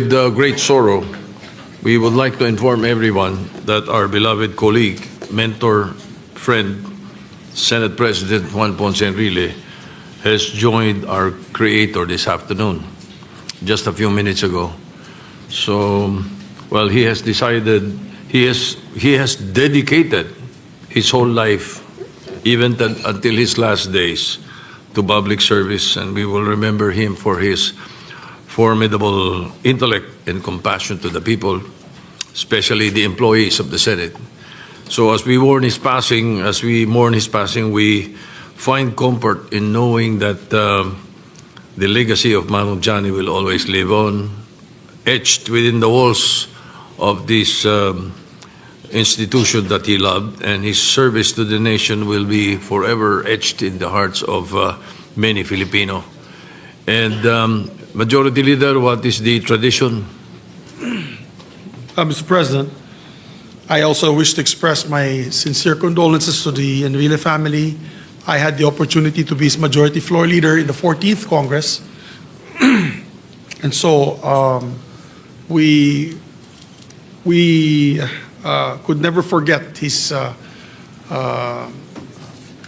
With great sorrow, we would like to inform everyone that our beloved colleague, mentor, friend, Senate President Juan Ponce Enrile has joined our Creator this afternoon, just a few minutes ago. So, well, he has decided, he has dedicated his whole life, even until his last days, to public service, and we will remember him for his formidable intellect and compassion to the people, especially the employees of the Senate. So as we mourn his passing, we find comfort in knowing that the legacy of Manong Johnny will always live on, etched within the walls of this institution that he loved, and his service to the nation will be forever etched in the hearts of many Filipino. And Majority Leader, what is the tradition? Mr. President, I also wish to express my sincere condolences to the Enrile family. I had the opportunity to be his majority floor leader in the 14th Congress. And so we could never forget his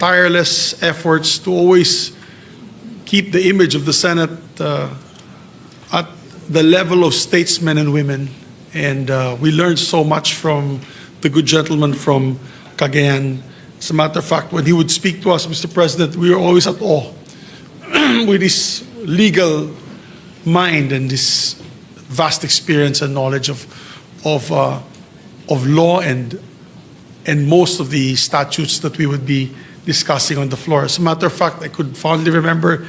tireless efforts to always keep the image of the Senate at the level of statesmen and women. And we learned so much from the good gentleman from Cagayan. As a matter of fact, when he would speak to us, Mr. President, we were always at awe with his legal mind and this vast experience and knowledge of law and most of the statutes that we would be discussing on the floor. As a matter of fact, I could fondly remember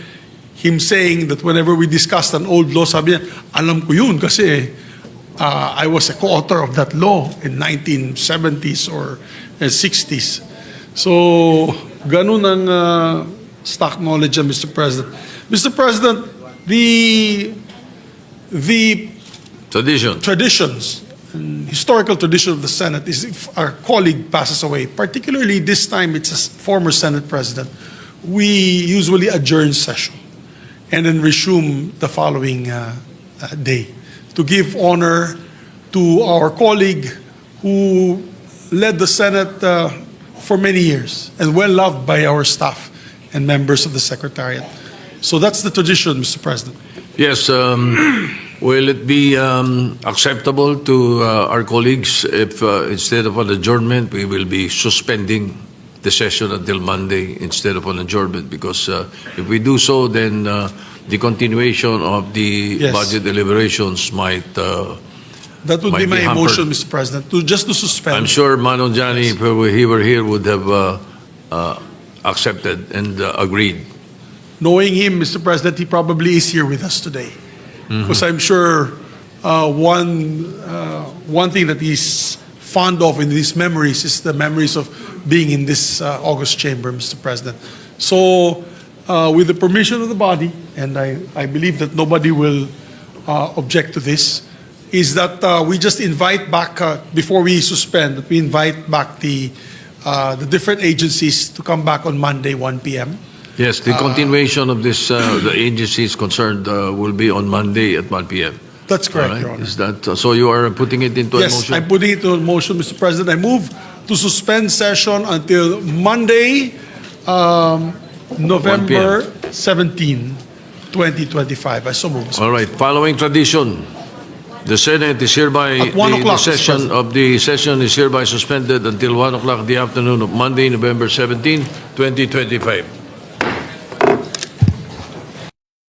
him saying that whenever we discussed an old law, sabi niya, alam ko yun kasi I was a co-author of that law in 1970s or 60s. So, ganun ang stock knowledge, Mr. President. Mr. President, the traditions and historical tradition of the Senate is if our colleague passes away, particularly this time it's a former Senate President, we usually adjourn session and then resume the following day to give honor to our colleague who led the Senate for many years and well loved by our staff and members of the Secretariat. So that's the tradition, Mr. President. Yes, will it be acceptable to our colleagues if instead of an adjournment, we will be suspending the session until Monday instead of an adjournment? Because if we do so, then the continuation of the budget deliberations might that would be my motion, Mr. President, just to suspend. I'm sure Manong Johnny, if he were here, would have accepted and agreed. Knowing him, Mr. President, he probably is here with us today. Because I'm sure one thing that he's fond of in his memories is the memories of being in this August chamber, Mr. President. So, with the permission of the body, and I believe that nobody will object to this, is that we just invite back, before we suspend, that we invite back the different agencies to come back on Monday, 1 p.m. Yes, the continuation of this, the agencies concerned will be on Monday at 1 p.m. That's correct, Right? Your Honor. Is that so? You are putting it into a motion? Yes, I'm putting it into a motion, Mr. President. I move to suspend session until Monday, November 17, 2025. I so move, Mr. All right. Following tradition, the Senate is hereby At 1 o'clock, the session is hereby suspended until 1 o'clock in the afternoon of Monday, November 17, 2025.